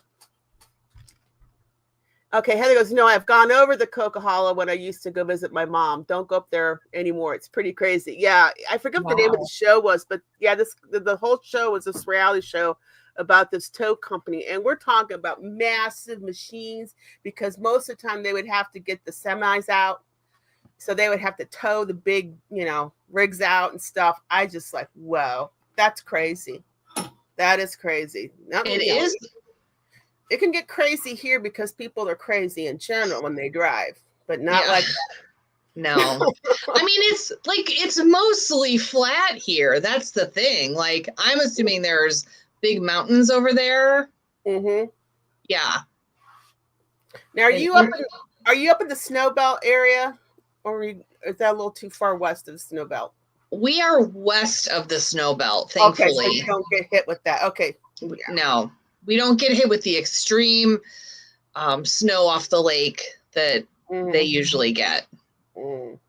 Heather goes, no, I've gone over the Coca-Cola when I used to go visit my mom. Don't go up there anymore. It's pretty crazy. Yeah, I forget what the name of the show was, but yeah, the whole show was this reality show about this tow company. And we're talking about massive machines because most of the time they would have to get the semis out. So they would have to tow the big, you know, rigs out and stuff. I just like, whoa, that's crazy. That is crazy. It is. It can get crazy here because people are crazy in general when they drive, but not like that. No. I mean, it's mostly flat here. That's the thing. Like, I'm assuming there's big mountains over there. Mm-hmm. Yeah. Now, are you up in the snow belt area, or is that a little too far west of the snow belt? We are west of the snow belt, thankfully. Okay, so you don't get hit with that. Okay. Yeah. No, we don't get hit with the extreme snow off the lake that they usually get. Mm.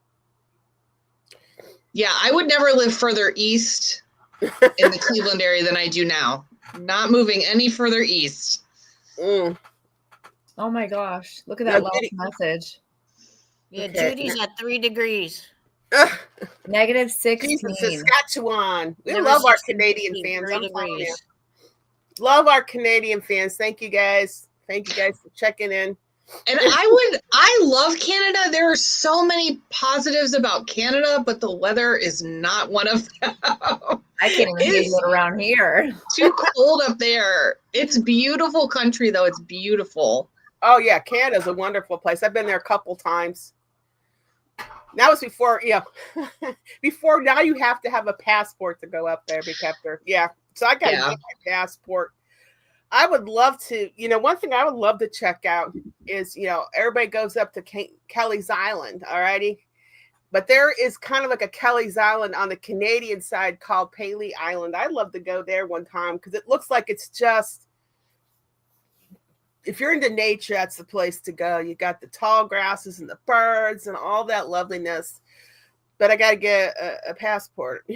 Yeah, I would never live further east in the Cleveland area than I do now. Not moving any further east. Mm. Oh my gosh. Look at that last message. Yeah, Judy's at 3 degrees. Negative 16. Saskatchewan. We love our Canadian fans. I'm telling you. Love our Canadian fans. Thank you guys. Thank you guys for checking in. And I love Canada. There are so many positives about Canada, but the weather is not one of them. I can't even get it around here. Too cold up there. It's a beautiful country, though. It's beautiful. Oh, yeah. Canada's a wonderful place. I've been there a couple times. That was before, before now you have to have a passport to go up there, Yeah. So I got to get my passport. I would love to, one thing I would love to check out is, everybody goes up to Kelly's Island. All righty. But there is kind of like a Kelly's Island on the Canadian side called Paley Island. I'd love to go there one time because it looks like it's just, if you're into nature, that's the place to go. You got the tall grasses and the birds and all that loveliness. But I got to get a passport.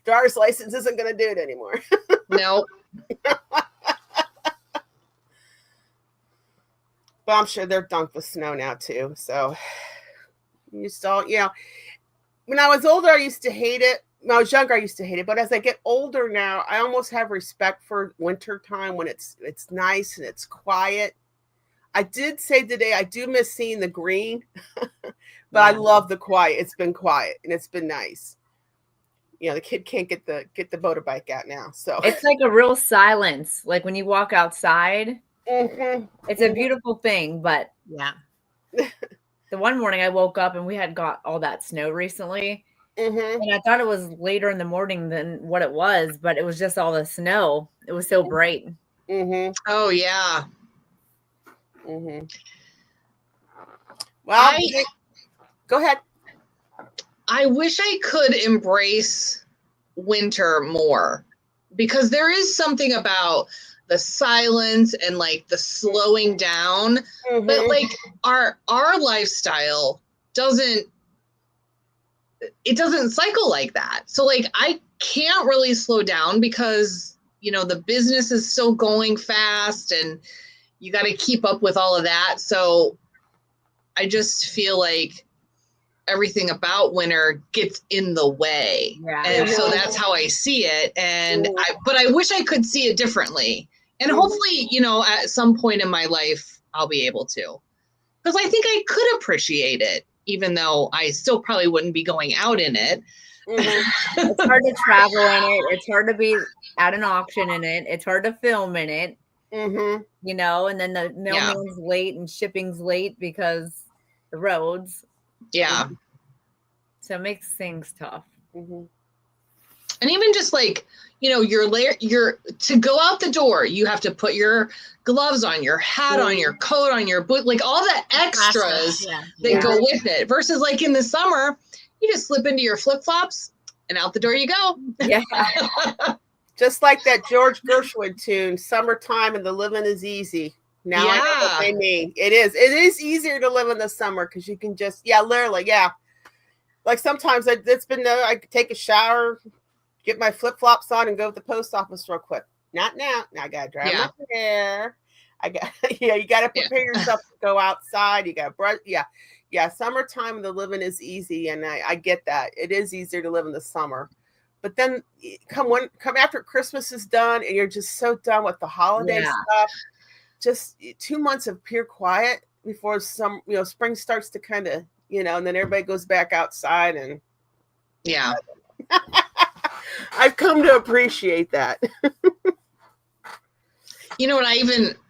Driver's license isn't going to do it anymore. No. But I'm sure they're dunked with snow now too. So you still, when I was older, I used to hate it. when I was younger, I used to hate it, but as I get older now, I almost have respect for winter time when it's nice and it's quiet. I did say today I do miss seeing the green, but I love the quiet. It's been quiet and it's been nice. You know, the kid can't get the motorbike out now, so it's like a real silence. Like when you walk outside, mm-hmm. it's a beautiful thing. But Yeah. the one morning I woke up and we had got all that snow recently. Mm-hmm. And I thought it was later in the morning than what it was, but it was just all the snow. It was so bright. Mm-hmm. Oh yeah. Mm-hmm. Well, go ahead. I wish I could embrace winter more, because there is something about the silence and like the slowing down, Mm-hmm. but like our lifestyle doesn't cycle like that. So like I can't really slow down because, you know, the business is still going fast and you got to keep up with all of that. So I just feel like everything about winter gets in the way. Yeah. And so that's how I see it. And but I wish I could see it differently. And hopefully, you know, at some point in my life, I'll be able to. Because I think I could appreciate it, even though I still probably wouldn't be going out in it. It's hard to travel in it. It's hard to be at an auction in it. It's hard to film in it. You know, and then the mailman's late and shipping's late because the roads. Yeah. So it makes things tough. And even just like, you know, you're to go out the door, you have to put your gloves on, your hat on, your coat on, your boot, like all the extras that go with it. Versus like in the summer, you just slip into your flip-flops and out the door you go. Yeah. Just like that George Gershwin tune, "Summertime and the living is easy." Now I know what they mean. It is easier to live in the summer because you can just, literally, like sometimes it's been, I could take a shower, get my flip-flops on and go to the post office real quick. Not now. Now I got to dry my hair. You got to prepare yourself to go outside. You got to brush. Yeah. Summertime, the living is easy. And I get that. It is easier to live in the summer. But then come after Christmas is done and you're just so done with the holiday stuff. Just 2 months of pure quiet before spring starts to kind of, and then everybody goes back outside and I've come to appreciate that. You know what?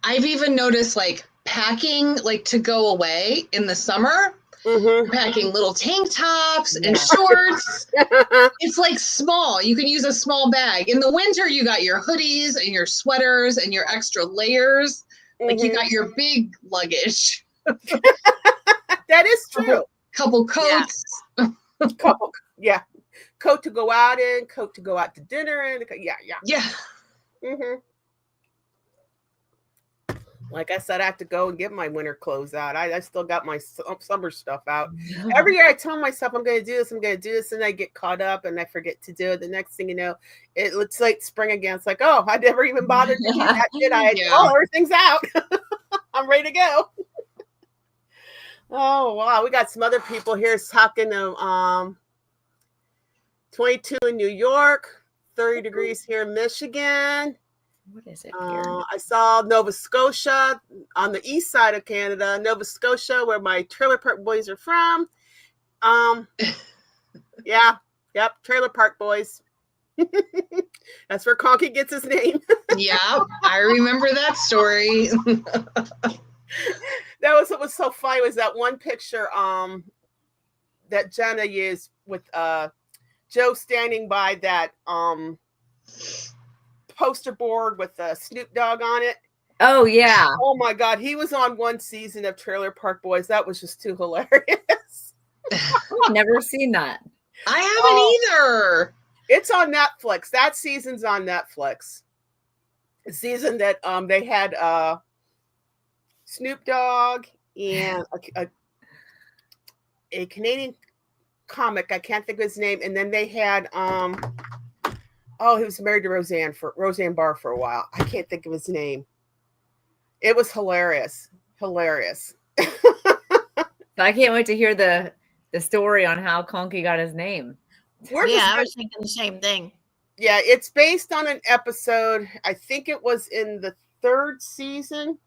I've even noticed like packing like to go away in the summer, packing little tank tops and shorts. It's like small. You can use a small bag. In the winter, you got your hoodies and your sweaters and your extra layers. Like you got your big luggage. That is true. Couple coats. Coat to go out in, coat to go out to dinner in. Yeah. Like I said, I have to go and get my winter clothes out. I still got my summer stuff out. Every year I tell myself I'm going to do this, and I get caught up and I forget to do it. The next thing you know, it looks like spring again. It's like, oh, I never even bothered to do that, did I? Oh, everything's out. I'm ready to go. Oh, wow. We got some other people here talking of 22 in New York, 30 degrees here in Michigan. What is it here? I saw Nova Scotia on the east side of Canada, Nova Scotia, where my Trailer Park Boys are from. Trailer Park Boys. That's where Conky gets his name. Yeah, I remember that story. That was what was so funny was that one picture that Jenna used with Joe standing by that poster board with Snoop Dogg on it. Oh yeah. Oh my God, he was on one season of Trailer Park Boys. That was just too hilarious. I've never seen that. I haven't either. It's on Netflix. That season's on Netflix. The season that they had Snoop Dogg and a Canadian comic. I can't think of his name. And then they had he was married to Roseanne Barr for a while. I can't think of his name. It was hilarious. I can't wait to hear the story on how Conky got his name. I was thinking the same thing. Yeah, it's based on an episode. I think it was in the 3rd season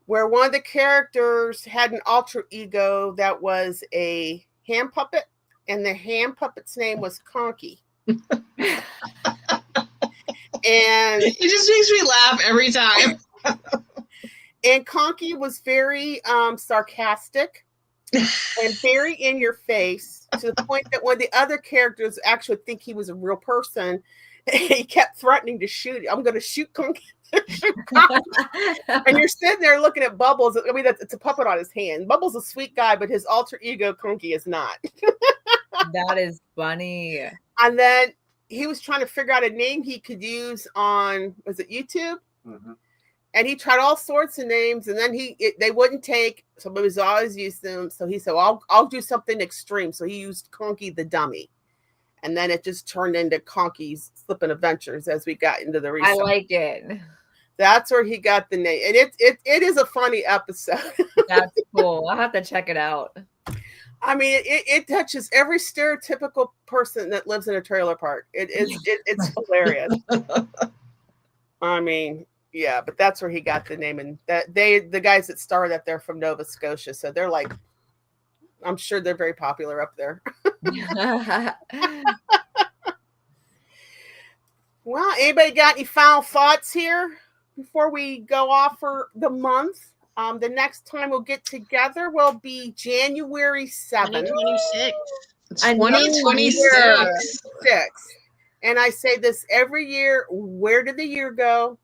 where one of the characters had an alter ego that was a hand puppet, and the hand puppet's name was Conky. And it just makes me laugh every time. And Conky was very sarcastic and very in your face, to the point that when the other characters actually think he was a real person, he kept threatening to shoot. I'm going to shoot Conky. And you're sitting there looking at Bubbles. I mean, it's a puppet on his hand. Bubbles is a sweet guy, but his alter ego Conky is not. That is funny. And then he was trying to figure out a name he could use on, was it YouTube? Mm-hmm. And he tried all sorts of names, and then they wouldn't take. Somebody was always used them. So he said, well, I'll do something extreme. So he used Conky the dummy. And then it just turned into Conky's Flippin' Adventures as we got into the research. I like it. That's where he got the name. And it is a funny episode. That's cool. I'll have to check it out. I mean, it touches every stereotypical person that lives in a trailer park. It's hilarious. I mean, yeah, but that's where he got the name. And that the guys that star that, they're from Nova Scotia. So they're like, I'm sure they're very popular up there. Well, anybody got any final thoughts here before we go off for the month? The next time we'll get together will be January 7th. 2026. 2026. And I say this every year. Where did the year go?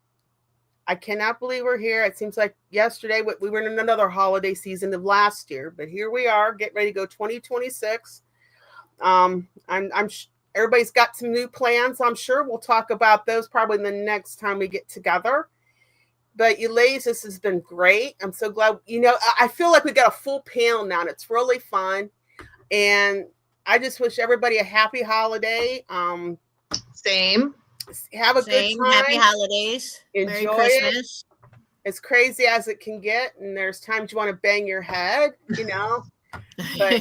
I cannot believe we're here. It seems like yesterday we were in another holiday season of last year, but here we are, getting ready to go 2026. Everybody's got some new plans. I'm sure we'll talk about those probably the next time we get together. But you ladies, this has been great. I'm so glad. I feel like we got a full panel now, and it's really fun. And I just wish everybody a happy holiday. Same. Have a good time. Happy holidays. Enjoy Merry Christmas. It. As crazy as it can get, and there's times you want to bang your head, But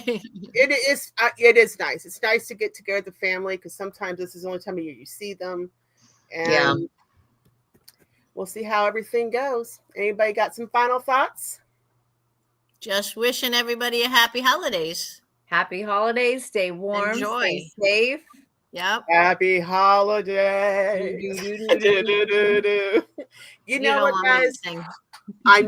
it is nice. It's nice to get together with the family, because sometimes this is the only time of year you see them. And we'll see how everything goes. Anybody got some final thoughts? Just wishing everybody a happy holidays. Happy holidays. Stay warm. Enjoy. Stay safe. Yep. Happy holiday. You know what, guys? I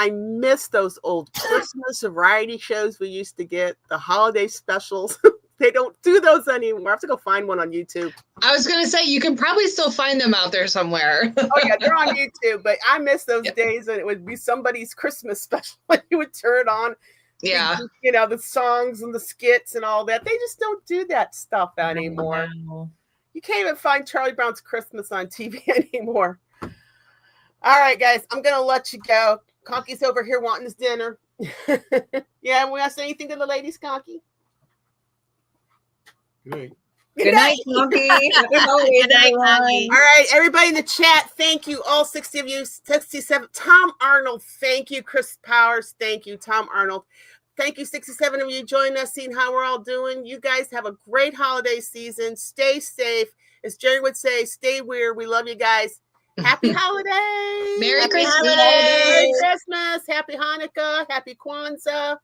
miss those old Christmas variety shows we used to get, the holiday specials. They don't do those anymore. I have to go find one on YouTube. I was going to say, you can probably still find them out there somewhere. Oh, yeah, they're on YouTube. But I miss those days when it would be somebody's Christmas special and you would turn on. Yeah. The songs and the skits and all that. They just don't do that stuff anymore. You can't even find Charlie Brown's Christmas on TV anymore. All right, guys, I'm going to let you go. Conky's over here wanting his dinner. Yeah, we want to say anything to the ladies, Conky? Good. Good night, Conky. Good night, Conky. All right, everybody in the chat, thank you. All 60 of you, 67. Tom Arnold, thank you. Chris Powers, thank you. Tom Arnold. Thank you, 67 of you joining us, seeing how we're all doing. You guys have a great holiday season. Stay safe. As Jerry would say, stay weird. We love you guys. Happy holidays. Merry Christmas. Merry Christmas. Happy Hanukkah. Happy Kwanzaa.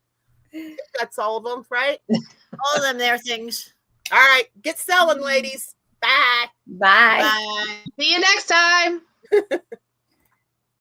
That's all of them, right? All of them, their things. All right. Get selling, ladies. Bye. Bye. Bye. See you next time.